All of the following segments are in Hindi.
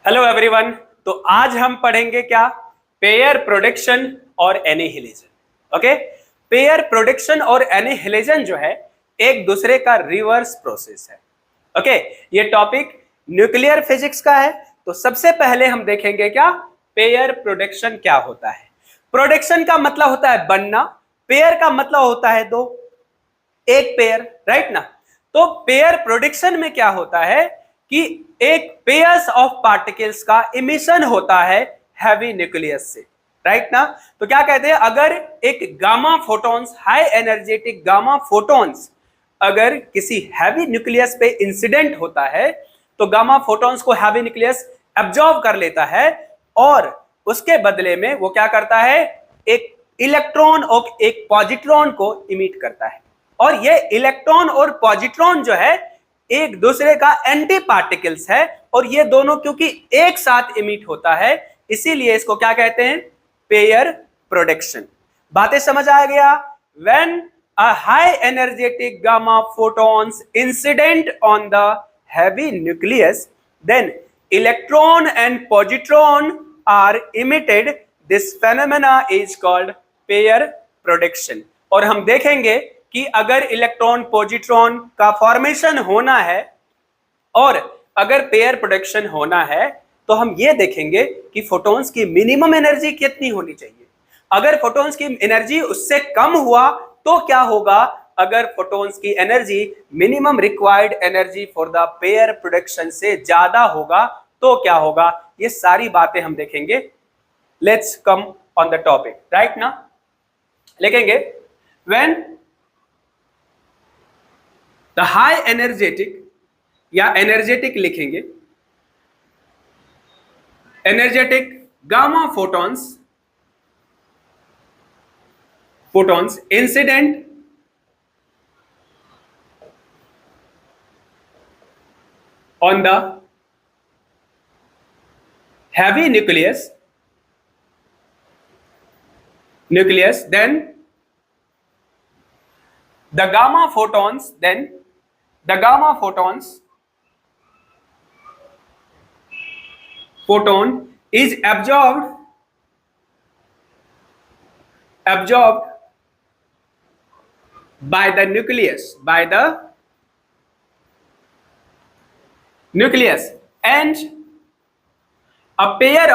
Hello everyone. तो आज हम पढ़ेंगे क्या? पेयर प्रोडक्शन और एनिहिलेशन। ओके, पेयर प्रोडक्शन और एनिहिलेशन जो है एक दूसरे का रिवर्स प्रोसेस है। ओके, ये टॉपिक न्यूक्लियर फिजिक्स का है। तो सबसे पहले हम देखेंगे क्या पेयर प्रोडक्शन क्या होता है। प्रोडक्शन का मतलब होता है बनना, पेयर का मतलब होता है दो, एक पेयर, राइट ना। तो पेयर प्रोडक्शन में क्या होता है कि एक पेयर्स ऑफ पार्टिकल्स का इमिशन होता है हैवी न्यूक्लियस से, राइट ना। तो क्या कहते हैं, अगर एक gamma photons, high energetic gamma photons अगर किसी हैवी न्यूक्लियस पे इंसिडेंट होता है तो गामा फोटॉन्स को हैवी न्यूक्लियस एब्जॉर्ब कर लेता है और उसके बदले में वो क्या करता है, एक इलेक्ट्रॉन और एक पॉजिट्रॉन को इमिट करता है। और ये इलेक्ट्रॉन और पॉजिट्रॉन जो है एक दूसरे का एंटी पार्टिकल्स है और ये दोनों क्योंकि एक साथ इमिट होता है इसीलिए इसको क्या कहते हैं, पेयर प्रोडक्शन। बातें समझ आ गया? When a high energetic gamma photons incident on the heavy nucleus, then electron and positron are emitted. This phenomena is called pair production। और हम देखेंगे कि अगर इलेक्ट्रॉन पोजिट्रॉन का फॉर्मेशन होना है और अगर पेयर प्रोडक्शन होना है तो हम ये देखेंगे कि फोटॉन्स की मिनिमम एनर्जी कितनी होनी चाहिए। अगर फोटॉन्स की एनर्जी उससे कम हुआ तो क्या होगा, अगर फोटॉन्स की energy minimum required energy for the pair production से ज्यादा होगा तो क्या होगा, ये सारी बातें हम देखेंगे। Let's come on the topic, right ना। लिखेंगे व्हेन द हाई एनर्जेटिक या एनर्जेटिक लिखेंगे, energetic gamma photons incident on the heavy nucleus, then the gamma photons, photon is absorbed by the nucleus and a pair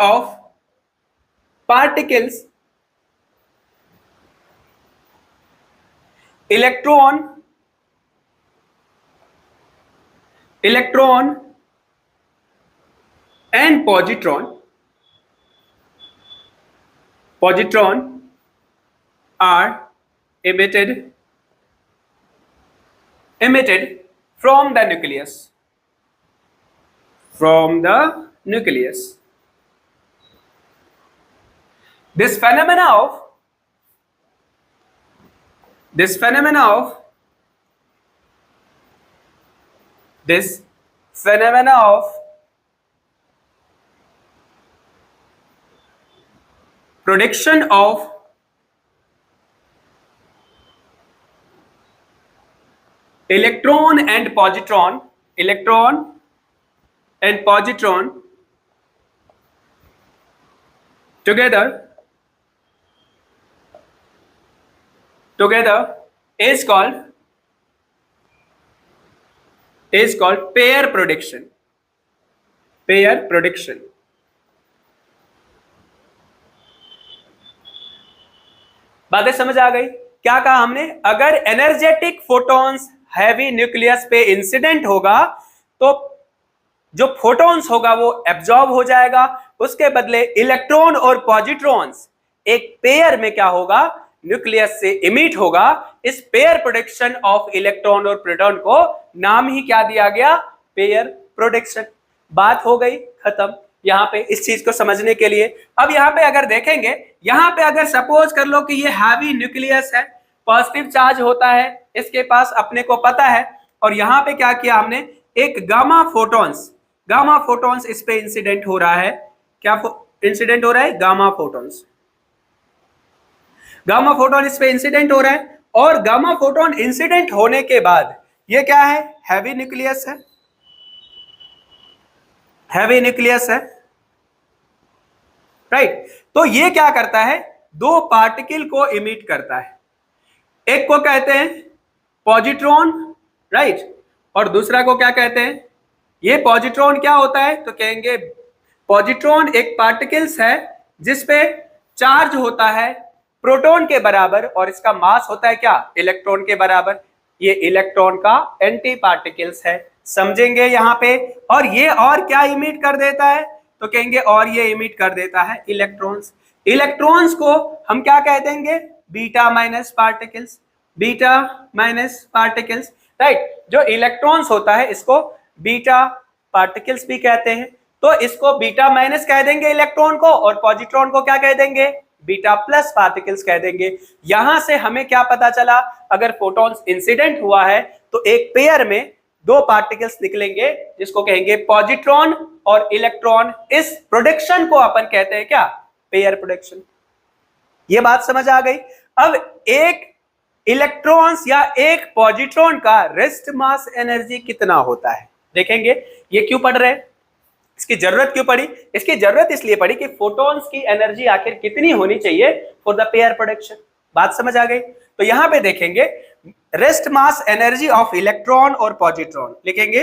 of particles, electron and positron are emitted from the nucleus. This phenomena of production of electron and positron together is called pair production। बातें समझ आ गई? क्या कहा हमने, अगर एनर्जेटिक फोटॉन्स हैवी न्यूक्लियस पे इंसिडेंट होगा तो जो फोटॉन्स होगा वो एब्जॉर्ब हो जाएगा, उसके बदले इलेक्ट्रॉन और पॉजिट्रॉन्स एक पेयर में क्या होगा, न्यूक्लियस से इमिट होगा। इस पेयर प्रोडक्शन ऑफ इलेक्ट्रॉन और प्रोटॉन को नाम ही क्या दिया गया, पेयर प्रोडक्शन। बात हो गई खत्म यहां पे इस चीज को समझने के लिए। अब यहां पे अगर देखेंगे, यहां पे अगर सपोज कर लो कि ये हैवी न्यूक्लियस है, पॉजिटिव चार्ज होता है इसके पास, अपने को पता है, और यहां पे क्या किया हमने, एक गामा फोटॉन्स इस पे इंसिडेंट हो रहा है। क्या इंसिडेंट हो रहा है? गामा फोटॉन इस पे इंसिडेंट हो रहा है और गामा फोटॉन इंसिडेंट होने के बाद ये क्या है, हैवी न्यूक्लियस है। हैवी न्यूक्लियस है, राइट। तो ये क्या करता है, दो पार्टिकल को इमिट करता है, एक को कहते हैं पॉजिट्रॉन, राइट, और दूसरा को क्या कहते हैं, ये पॉजिट्रॉन क्या होता है, तो कहेंगे पॉजिट्रॉन एक पार्टिकल्स है जिसपे चार्ज होता है प्रोटॉन के बराबर और इसका मास होता है क्या, इलेक्ट्रॉन के बराबर। ये इलेक्ट्रॉन का एंटी पार्टिकल्स है, समझेंगे यहाँ पे। और ये और क्या इमिट कर देता है, तो कहेंगे और ये इमिट कर देता है इलेक्ट्रॉन्स। इलेक्ट्रॉन्स को हम क्या कह देंगे, beta minus particles, beta minus particles, right. जो इलेक्ट्रॉन्स होता है इसको बीटा पार्टिकल्स भी कहते हैं, तो इसको बीटा माइनस कह देंगे इलेक्ट्रॉन को, और पॉजिट्रॉन को क्या कह देंगे, बीटा प्लस पार्टिकल्स कह देंगे। यहां से हमें क्या पता चला, अगर फोटॉन्स इंसिडेंट हुआ है तो एक पेयर में दो पार्टिकल्स निकलेंगे जिसको कहेंगे पॉजिट्रॉन और इलेक्ट्रॉन। इस प्रोडक्शन को अपन कहते हैं क्या, पेयर प्रोडक्शन। ये बात समझ आ गई। अब एक इलेक्ट्रॉन्स या एक पॉजिट्रॉन का रेस्ट मास एनर्जी कितना होता है देखेंगे। ये क्यों पढ़ रहे हैं, इसकी जरूरत क्यों पड़ी, इसकी जरूरत इसलिए पड़ी कि फोटॉन्स की एनर्जी आखिर कितनी होनी चाहिए फॉर द पेयर प्रोडक्शन। बात समझ आ गई। तो यहां पे देखेंगे rest mass energy of electron और पॉजिट्रॉन, लिखेंगे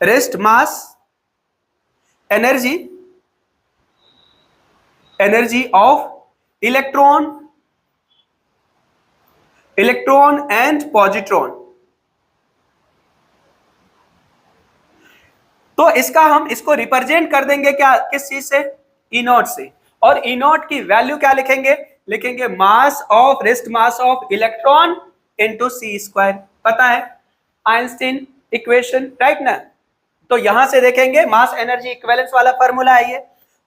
rest mass energy, energy of electron, electron and positron. तो इसका हम इसको रिप्रेजेंट कर देंगे क्या, किस चीज से, ई नॉट से। और ई नॉट की वैल्यू क्या लिखेंगे, लिखेंगे mass of, rest mass of electron into c square. पता है आइंस्टीन इक्वेशन, राइट ना। तो यहां से देखेंगे मास एनर्जी इक्विवेलेंस वाला फार्मूला है ये।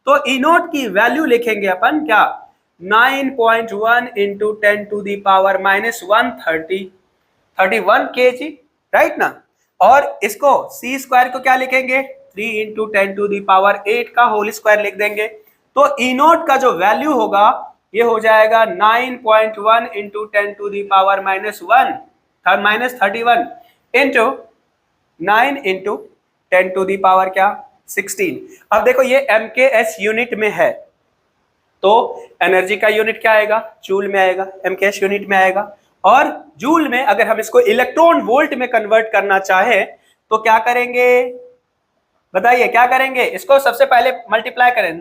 तो ई नॉट की वैल्यू लिखेंगे अपन क्या, 9.1 into 10 to the power minus 131 kg, right ना। और इसको सी स्क्वायर को क्या लिखेंगे, 3 इंटू 10 टू दी पावर 8 का होल स्क्वायर लिख देंगे। तो ई नॉट का जो वैल्यू होगा ये हो जाएगा 9.1 into 10 to the power minus 31 into 9 into 10 to the power क्या, 16। अब देखो ये MKS यूनिट में है, तो एनर्जी का यूनिट क्या आएगा, जूल में आएगा, MKS यूनिट में आएगा। और जूल में अगर हम इसको इलेक्ट्रॉन वोल्ट में कन्वर्ट करना चाहे तो क्या करेंगे, बताइए क्या करेंगे। इसको सबसे पहले मल्टीप्लाई करें,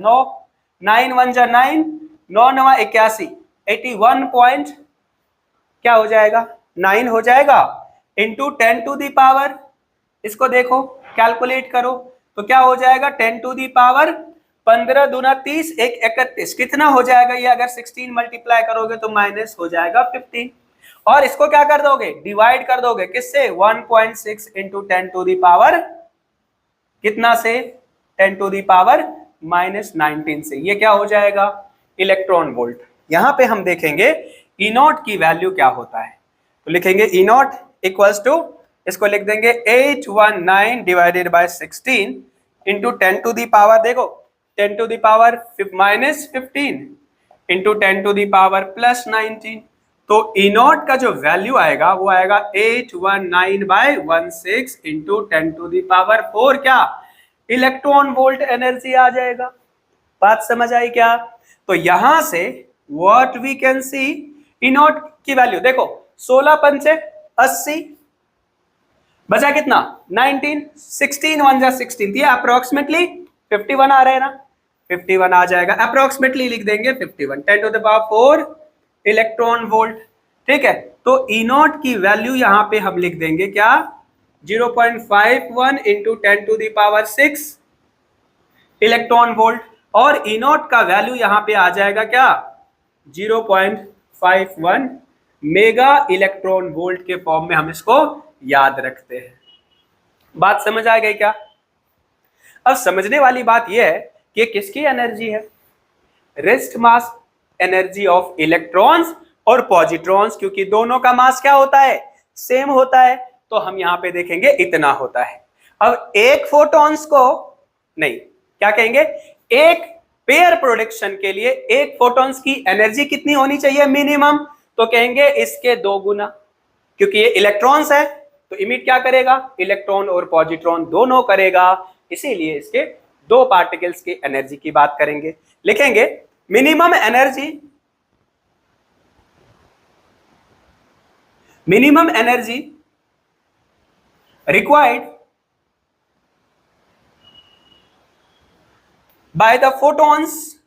9 1 जा 9, 9 9 81, 81 पॉइंट क्या हो जाएगा, 9 हो जाएगा, इंटू 10 टू दी पावर, इसको देखो कैलकुलेट करो तो क्या हो जाएगा, 10 टू दी पावर 15 दूना 30, 1 31, कितना हो जाएगा ये, अगर 16 मल्टीप्लाई करोगे तो माइनस हो जाएगा 15। और इसको क्या कर दोगे, डिवाइड कर दोगे किससे, 1.6 इंटू 10 टू दी पावर कितना से, 10 टू दी पावर माइनस 19 से। ये क्या हो जाएगा, इलेक्ट्रॉन वोल्ट। यहां पे हम देखेंगे ई नॉट की वैल्यू क्या होता है, तो लिखेंगे ई नॉट इक्वल्स टू, इसको लिख देंगे 819 divided by 16 into 10 to the power, देखो 10 to the power minus 15 into 10 to the power plus 19। तो ई नॉट का जो वैल्यू आएगा वो आएगा 819/16 इंटू 10 टू दी पावर 4 क्या, इलेक्ट्रॉन वोल्ट एनर्जी आ जाएगा। बात समझ आई क्या। तो यहां से what we can see, E naught की वैल्यू देखो 16 पंचे 80, बचा कितना 19, 16 1 जा 16, ये अप्रोक्सीमेटली 51 आ रहे हैं ना, 51 आ जाएगा, अप्रोक्सीमेटली लिख देंगे 51, 10 to the power 4 electron volt, ठीक है। तो ई नॉट की वैल्यू यहां पे हम लिख देंगे क्या, 0.51 into 10 to the power 6 electron volt. और ई नॉट का वैल्यू यहां पे आ जाएगा क्या, 0.51 मेगा इलेक्ट्रॉन वोल्ट के फॉर्म में हम इसको याद रखते हैं। बात समझ आ गई क्या। अब समझने वाली बात यह है कि किसकी एनर्जी है, rest mass energy of electrons और पॉजिट्रॉन्स, क्योंकि दोनों का मास क्या होता है, सेम होता है। तो हम यहां पे देखेंगे इतना होता है। अब एक फोटॉन्स को नहीं, क्या कहेंगे, एक पेयर प्रोडक्शन के लिए एक फोटॉन्स की एनर्जी कितनी होनी चाहिए मिनिमम, तो कहेंगे इसके 2 गुना, क्योंकि ये इलेक्ट्रॉन्स है तो इमिट क्या करेगा, इलेक्ट्रॉन और पॉजिट्रॉन दोनों करेगा। इसीलिए इसके दो पार्टिकल्स की एनर्जी की बात करेंगे। लिखेंगे minimum energy required by the photons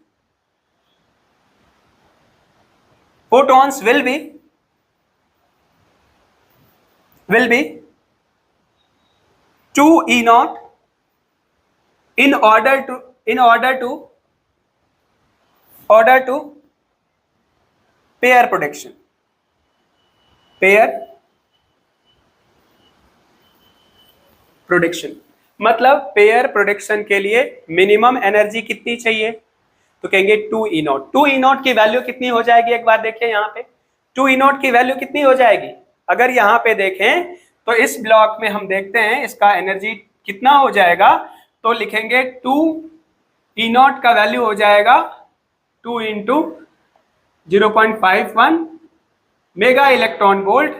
will be 2 E naught in order to pair production मतलब पेयर प्रोडक्शन के लिए मिनिमम एनर्जी कितनी चाहिए, तो कहेंगे 2 E नॉट। 2 E नॉट की वैल्यू कितनी हो जाएगी, एक बार देखिए यहाँ पे 2 E नॉट की वैल्यू कितनी हो जाएगी। अगर यहाँ पे देखें तो इस ब्लॉक में हम देखते हैं इसका एनर्जी कितना हो जाएगा, तो लिखेंगे 2 E नॉट का वैल्यू हो जाएगा 2 into 0.51 mega electron volt,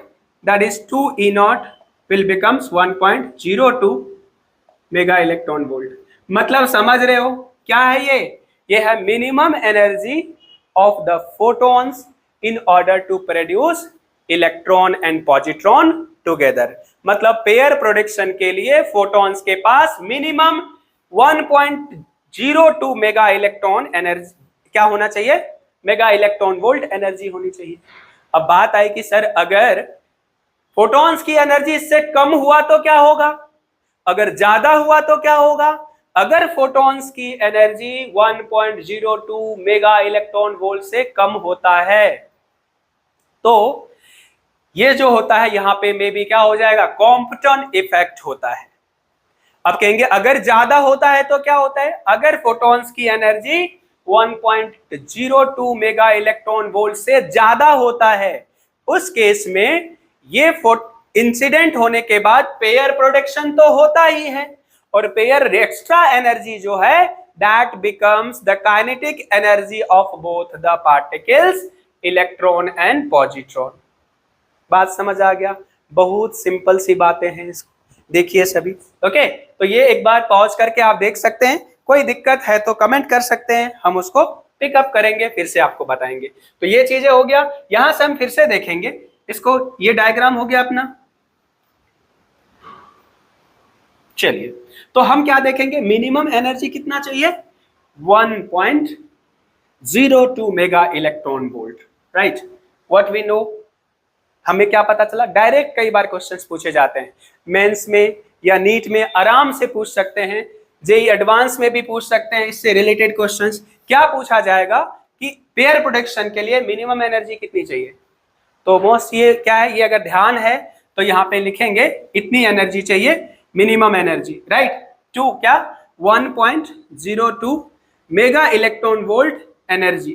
that is 2 E naught will becomes 1.02 mega electron volt. मतलब समझ रहे हो क्या है ये है minimum energy of the photons in order to produce electron and positron together. मतलब पेयर प्रोडक्शन के लिए फोटॉन्स के पास मिनिमम 1.02 मेगा इलेक्ट्रॉन एनर्जी क्या होना चाहिए, मेगा इलेक्ट्रॉन वोल्ट एनर्जी होनी चाहिए। अब बात आई कि सर अगर फोटॉन्स की एनर्जी इससे कम हुआ तो क्या होगा, अगर ज्यादा हुआ तो क्या होगा। अगर फोटॉन्स की एनर्जी 1.02 मेगा इलेक्ट्रॉन वोल्ट से कम होता है तो ये जो होता है यहां पे मे बी क्या हो जाएगा, कॉम्पटन इफेक्ट होता है। अब कहेंगे अगर ज्यादा होता है तो क्या होता है, अगर फोटॉन्स की एनर्जी 1.02 मेगा इलेक्ट्रॉन वोल्ट से ज्यादा होता है उस केस में ये इंसिडेंट होने के बाद पेयर प्रोडक्शन तो होता ही है, और पेयर एक्स्ट्रा एनर्जी जो है that becomes the kinetic energy of both the particles electron and positron. बात समझ आ गया, बहुत सिंपल सी बातें हैं, देखिए सभी। ओके, तो ये एक बार पॉज करके आप देख सकते हैं, कोई दिक्कत है तो कमेंट कर सकते हैं, हम उसको पिकअप करेंगे, फिर से आपको बताएंगे। तो ये चीजें हो गया, यहां से हम फिर से देखेंगे इसको, ये डायग्राम हो गया अपना। चलिए तो हम क्या देखेंगे, मिनिमम एनर्जी कितना चाहिए, 1.02 mega electron volt, right. What we know, हमें क्या पता चला, डायरेक्ट कई बार क्वेश्चंस पूछे जाते हैं मेंस में या नीट में, आराम से पूछ सकते हैं, जेई एडवांस में भी पूछ सकते हैं। इससे रिलेटेड क्वेश्चंस क्या पूछा जाएगा कि पेयर प्रोडक्शन के लिए मिनिमम एनर्जी कितनी चाहिए, तो मोस्ट ये क्या है, ये अगर ध्यान है तो यहाँ पे लिखेंगे इतनी एनर्जी चाहिए मिनिमम एनर्जी, राइट। टू क्या 1.02 mega electron volt energy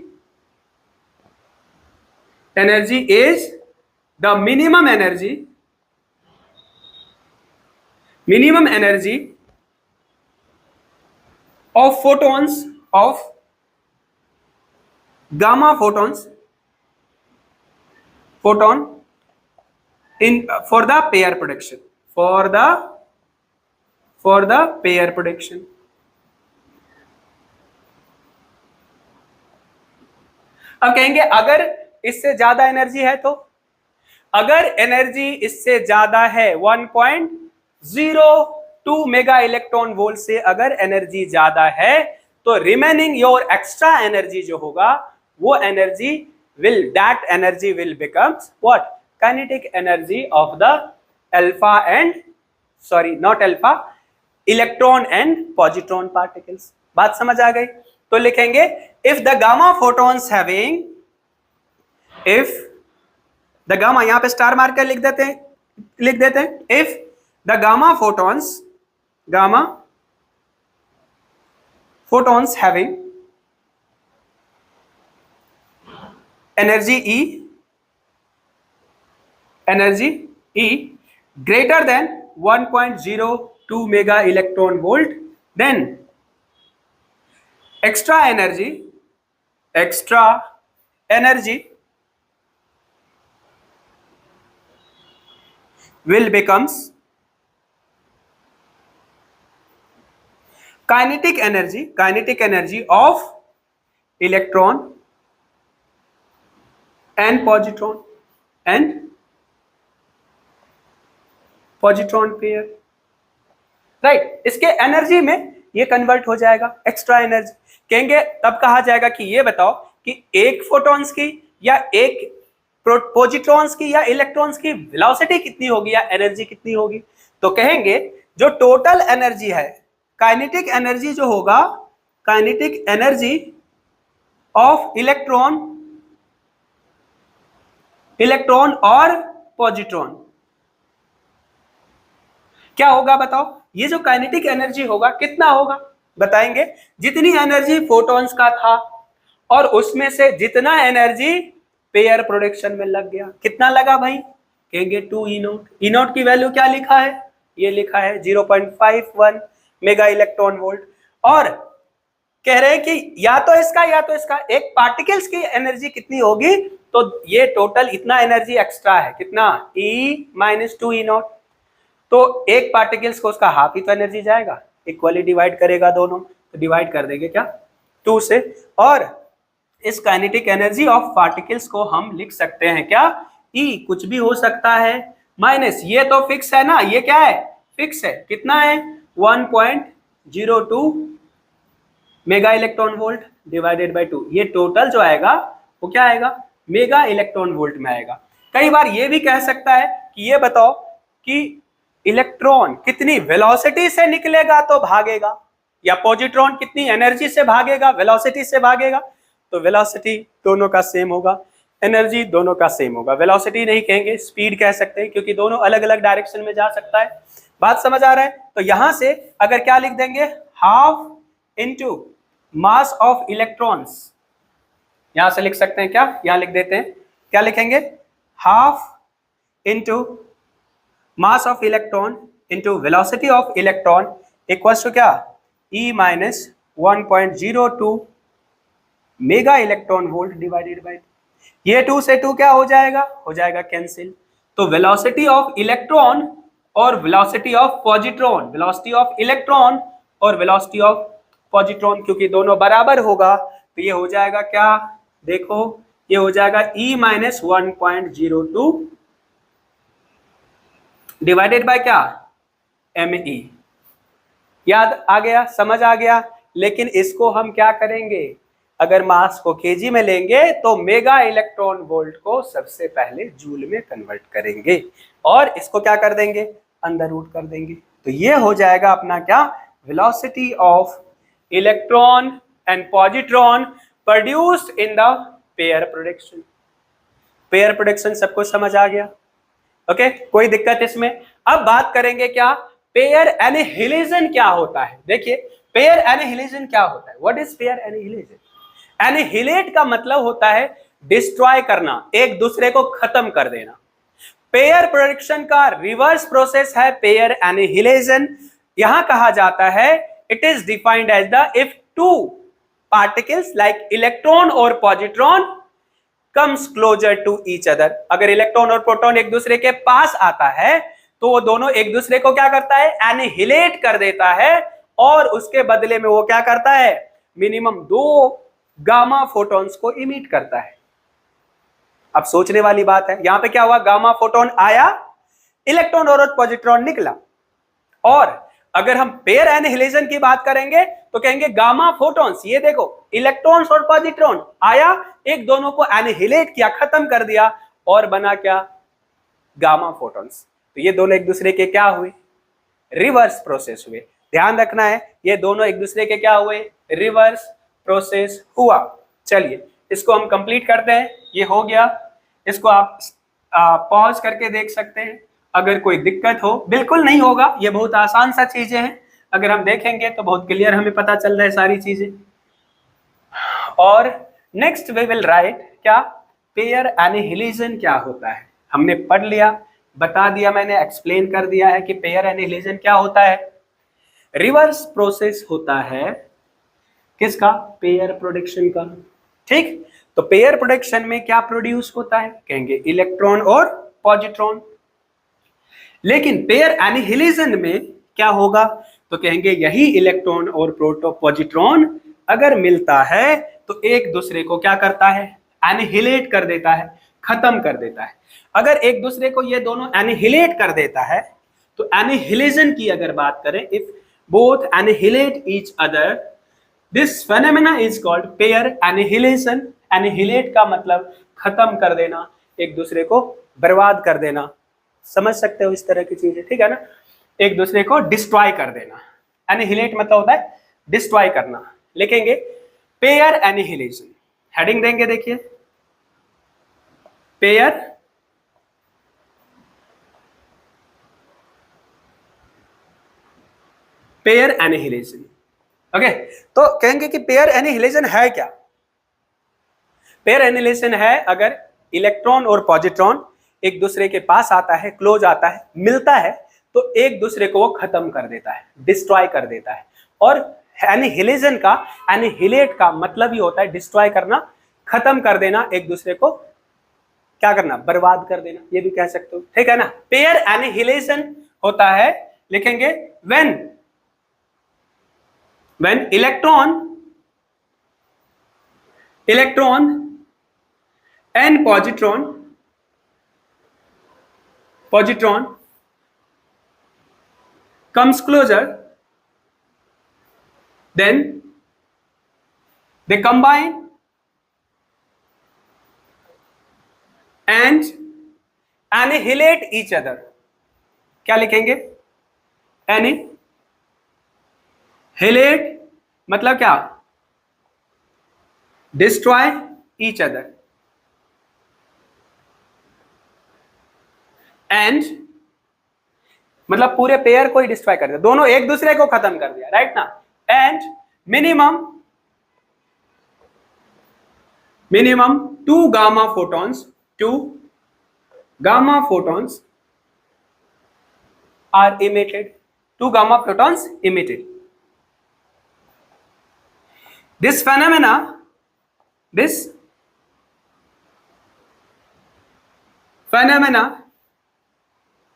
is the minimum energy of photons of gamma photons in for the pair production अब कहेंगे अगर इससे ज्यादा एनर्जी है तो, अगर एनर्जी इससे ज्यादा है 1.02 मेगा इलेक्ट्रॉन वोल्ट से अगर एनर्जी ज्यादा है तो रिमेनिंग योर एक्स्ट्रा एनर्जी जो होगा वो energy that energy will becomes what, kinetic energy of the alpha and not alpha, electron and positron particles. बात समझ आ गई, तो लिखेंगे if the gamma photons having, if the gamma, यहां पे स्टार मार्कर लिख देते हैं, if the gamma photons having energy E greater than 1.02 mega electron volt, then extra energy will becomes kinetic energy of electron and positron pair, right. इसके एनर्जी में ये कन्वर्ट हो जाएगा एक्स्ट्रा एनर्जी। कहेंगे तब कहा जाएगा कि ये बताओ कि एक फोटॉन्स की या एक पॉजिट्रॉन्स की या इलेक्ट्रॉन्स की वेलोसिटी कितनी होगी या एनर्जी कितनी होगी। तो कहेंगे जो टोटल एनर्जी है, काइनेटिक एनर्जी जो होगा, काइनेटिक एनर्जी ऑफ इलेक्ट्रॉन और पॉजिट्रॉन क्या होगा बताओ। ये जो काइनेटिक एनर्जी होगा कितना होगा बताएंगे, जितनी एनर्जी फोटॉन्स का था और उसमें से जितना एनर्जी पेयर प्रोडक्शन में लग गया। कितना लगा भाई, कहेंगे 2E0। E0 की वैल्यू क्या लिखा है, ये लिखा है 0.51 मेगा इलेक्ट्रॉन वोल्ट। और कह रहे हैं कि या तो इसका एक पार्टिकल्स की एनर्जी कितनी होगी, तो ये टोटल इतना एनर्जी एक्स्ट्रा है, कितना E-2E0। तो एक पार्टिकल्स को उसका हाफ ही तो एनर्जी जाएगा, इक्वली डिवाइड करेगा दोनों, तो डिवाइड कर देंगे क्या 2 से। और इस काइनेटिक एनर्जी ऑफ पार्टिकल्स को हम लिख सकते हैं क्या, E कुछ भी हो सकता है माइनस, ये तो फिक्स है ना, ये क्या है फिक्स है, कितना है 1.02 mega electron volt divided bye 2। ये टोटल जो आएगा वो क्या आएगा, मेगा इलेक्ट्रॉन वोल्ट में आएगा। कई बार ये भी कह सकता है कि ये बताओ कि इलेक्ट्रॉन कितनी वेलोसिटी से निकलेगा तो भागेगा, या पॉजिट्रॉन कितनी एनर्जी से भागेगा, वेलोसिटी से भागेगा। तो वेलोसिटी दोनों का सेम होगा, एनर्जी दोनों का सेम होगा। वेलोसिटी नहीं कहेंगे, स्पीड कह सकते हैं, क्योंकि दोनों अलग अलग डायरेक्शन में जा सकता है। बात समझ आ रहा है। तो यहां से अगर क्या लिख देंगे, half into mass of electrons, यहां से लिख सकते हैं क्या, यहां लिख देते हैं, क्या लिखेंगे, half into mass of electron into velocity of electron equals to क्या, E-1.02 mega electron volt divided by, ये 2 से 2 क्या हो जाएगा कैंसिल। तो वेलोसिटी ऑफ इलेक्ट्रॉन और velocity of positron, velocity of electron और वेलोसिटी ऑफ पॉजिट्रॉन, क्योंकि दोनों बराबर होगा तो ये हो जाएगा क्या, देखो ये हो जाएगा E-1.02 डिवाइडेड बाय क्या, ME। याद आ गया, समझ आ गया। लेकिन इसको हम क्या करेंगे, अगर मास को केजी में लेंगे तो मेगा इलेक्ट्रॉन वोल्ट को सबसे पहले जूल में कन्वर्ट करेंगे और इसको क्या कर देंगे, अंडर रूट कर देंगे। तो ये हो जाएगा अपना क्या, velocity of electron and positron produced in the pair production. Pair production सबको समझ आ गया, ओके कोई दिक्कत इसमें। अब बात करेंगे क्या, पेयर एनिहिलेशन क्या होता है। देखिए पेयर एनिहिलेशन क्या होता है, what is pair annihilation. Annihilate का मतलब होता है डिस्ट्रॉय करना, एक दूसरे को खत्म कर देना। पेयर प्रोडक्शन का रिवर्स प्रोसेस है पेयर एनिहिलेशन। यहां कहा जाता है it is defined as the if two particles like electron और positron comes closer to each other. अगर इलेक्ट्रॉन और प्रोटॉन एक दूसरे के पास आता है तो वो दोनों एक दूसरे को क्या करता है, एनिहिलेट कर देता है और उसके बदले में वो क्या करता है, मिनिमम 2 गामा फोटॉन्स को इमिट करता है। अब सोचने वाली बात है, यहां पे क्या हुआ, गामा फोटोन आया, इलेक्ट्रॉन और पॉजिट्रॉन निकला। और अगर हम पेयर एनिहिलेशन की बात करेंगे तो कहेंगे गामा फोटॉन्स, ये देखो इलेक्ट्रॉन्स और पॉजिट्रॉन आया, एक दोनों को एनिहिलेट किया, खत्म कर दिया और बना क्या, गामा फोटॉन्स। तो ये दोनों एक दूसरे के क्या हुए, रिवर्स प्रोसेस हुए। ध्यान रखना है ये दोनों एक दूसरे के क्या हुए, रिवर्स प्रोसेस हुआ। चलिए इसको हम कंप्लीट करते हैं, ये हो गया। इसको आप पॉज करके देख सकते हैं, अगर कोई दिक्कत हो, बिल्कुल नहीं होगा, ये बहुत आसान सा चीजें हैं, अगर हम देखेंगे तो बहुत क्लियर हमें पता चल रहा है सारी चीजें। और नेक्स्ट वी विल राइट क्या, पेयर एनिहिलेशन क्या होता है। हमने पढ़ लिया, बता दिया मैंने, एक्सप्लेन कर दिया है कि पेयर एनिहिलेशन क्या होता है। रिवर्स प्रोसेस होता है किसका, पेयर प्रोडक्शन का। ठीक, तो पेयर प्रोडक्शन में क्या प्रोड्यूस होता है, कहेंगे इलेक्ट्रॉन और पॉजिट्रॉन। लेकिन पेयर एनिहिलेशन में क्या होगा, तो कहेंगे यही इलेक्ट्रॉन और पॉजिट्रॉन अगर मिलता है तो एक दूसरे को क्या करता है, एनिहिलेट कर देता है, खत्म कर देता है। अगर एक दूसरे को ये दोनों एनिहिलेट कर देता है तो एनिहिलेशन की अगर बात करें, if both annihilate each other, this phenomena is called pair annihilation. Annihilate का मतलब खत्म कर देना, एक दूसरे को बर्बाद कर देना, समझ सकते हो इस तरह की चीजें, ठीक है ना। एक दूसरे को डिस्ट्रॉय कर देना, एनिहिलेट मतलब होता है डिस्ट्रॉय करना। लिखेंगे पेयर एनिहिलेशन, हेडिंग देंगे, देखिए पेयर एनिहिलेशन। ओके, तो कहेंगे कि पेयर एनिहिलेशन है क्या। पेयर एनिहिलेशन है अगर इलेक्ट्रॉन और पॉजिट्रॉन एक दूसरे के पास आता है, क्लोज आता है, मिलता है, तो एक दूसरे को वो खत्म कर देता है, डिस्ट्रॉय कर देता है। और एनिहिलेशन का, एनिहिलेट का मतलब ही होता है डिस्ट्रॉय करना, खत्म कर देना, एक दूसरे को क्या करना, बर्बाद कर देना, ये भी कह सकते हो, ठीक है ना। पेयर एनिहिलेशन होता है, लिखेंगे when electron and positron comes closer, then they combine and annihilate each other। क्या लिखेंगे, annihilate मतलब क्या, डिस्ट्रॉय ईच अदर, एंड मतलब पूरे पेयर को ही डिस्ट्रॉय कर दिया, दोनों एक दूसरे को खत्म कर दिया, राइट ना। And minimum 2 gamma photons are emitted, 2 gamma photons emitted। This phenomena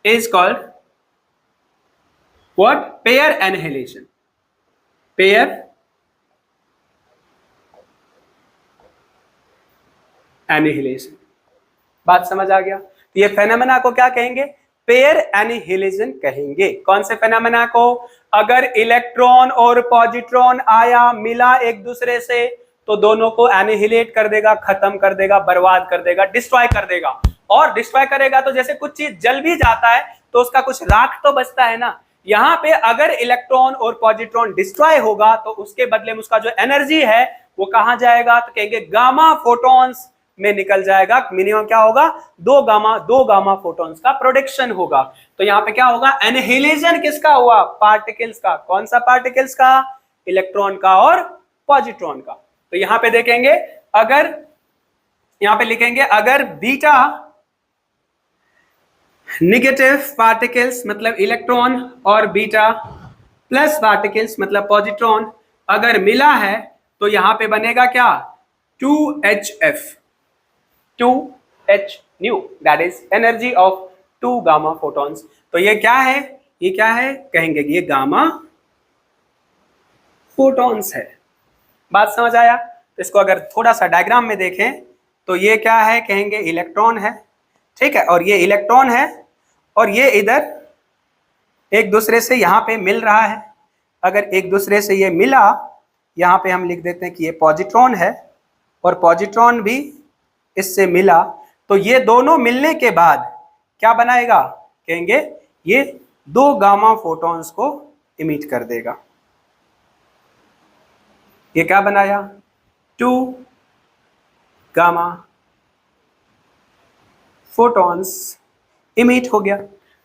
is called what? Pair annihilation। Pair annihilation, बात समझ आ गया। तो ये फेनोमेना को क्या कहेंगे, पेयर एनिहिलेशन कहेंगे। कौन से फेनोमेना को, अगर इलेक्ट्रॉन और पॉजिट्रॉन आया, मिला एक दूसरे से, तो दोनों को एनिहिलेट कर देगा, खत्म कर देगा, बर्बाद कर देगा, डिस्ट्रॉय कर देगा। और डिस्ट्रॉय करेगा तो जैसे कुछ चीज जल भी जाता है तो उसका कुछ राख तो बचता है ना, यहाँ पे अगर इलेक्ट्रॉन और पॉजिट्रॉन डिस्ट्रॉय होगा तो उसके बदले में उसका जो एनर्जी है वो कहां जाएगा, तो कहेंगे गामा फोटॉन्स में निकल जाएगा। मिनिमम क्या होगा, 2 गामा फोटॉन्स का प्रोडक्शन होगा। तो यहाँ पे क्या होगा, एनिहिलेशन किसका हुआ, पार्टिकल्स का। कौन सा पार्टिकल्स का, इलेक्ट्रॉन का और पॉजिट्रॉन का। तो यहाँ पे देखेंगे, अगर यहाँ पे लिखेंगे अगर बीटा नेगेटिव पार्टिकल्स मतलब इलेक्ट्रॉन और बीटा प्लस पार्टिकल्स मतलब पॉजिट्रॉन अगर मिला है तो यहां पे बनेगा क्या, 2HF, 2H new, that is energy of 2 gamma photons. तो ये क्या है, ये क्या है, कहेंगे ये गामा फोटॉन्स है। बात समझ आया। तो इसको अगर थोड़ा सा डायग्राम में देखें तो ये क्या है, कहेंगे इलेक्ट्रॉन है, ठीक है, और ये इलेक्ट्रॉन है और ये इधर एक दूसरे से यहाँ पे मिल रहा है। अगर एक दूसरे से ये मिला, यहाँ पे हम लिख देते हैं कि ये पॉजिट्रॉन है और पॉजिट्रॉन भी इससे मिला, तो ये दोनों मिलने के बाद क्या बनाएगा, कहेंगे ये 2 गामा फोटॉन्स को इमिट कर देगा। ये क्या बनाया, 2 गामा फोटॉन्स इमिट हो गया।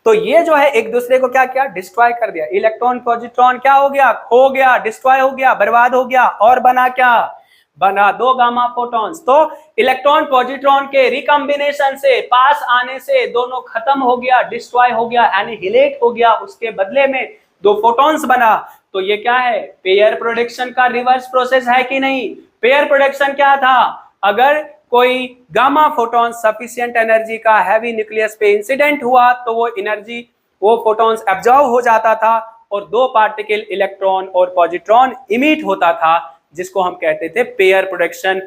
तो ये जो है एक दूसरे को क्या किया, डिस्ट्रॉय कर दिया। इलेक्ट्रॉन पॉजिट्रॉन क्या हो गया, खो गया, डिस्ट्रॉय हो गया, बर्बाद हो गया, और बना क्या, बना 2 गामा फोटॉन्स। तो इलेक्ट्रॉन पॉजिट्रॉन के रिकॉम्बिनेशन से, पास आने से दोनों खत्म हो गया, डिस्ट्रॉय हो गया, एनिहिलेट हो गया, उसके बदले में 2 फोटॉन्स बना। तो ये क्या है, पेयर प्रोडक्शन का रिवर्स प्रोसेस है कि नहीं। पेयर प्रोडक्शन क्या था, अगर कोई गामा फोटॉन सफिशिएंट एनर्जी का हैवी न्यूक्लियस पे इंसिडेंट हुआ तो वो एनर्जी, वो फोटॉन्स एब्जॉर्ब हो जाता था और दो पार्टिकल इलेक्ट्रॉन और पॉजिट्रॉन इमिट होता था, जिसको हम कहते थे पेयर प्रोडक्शन।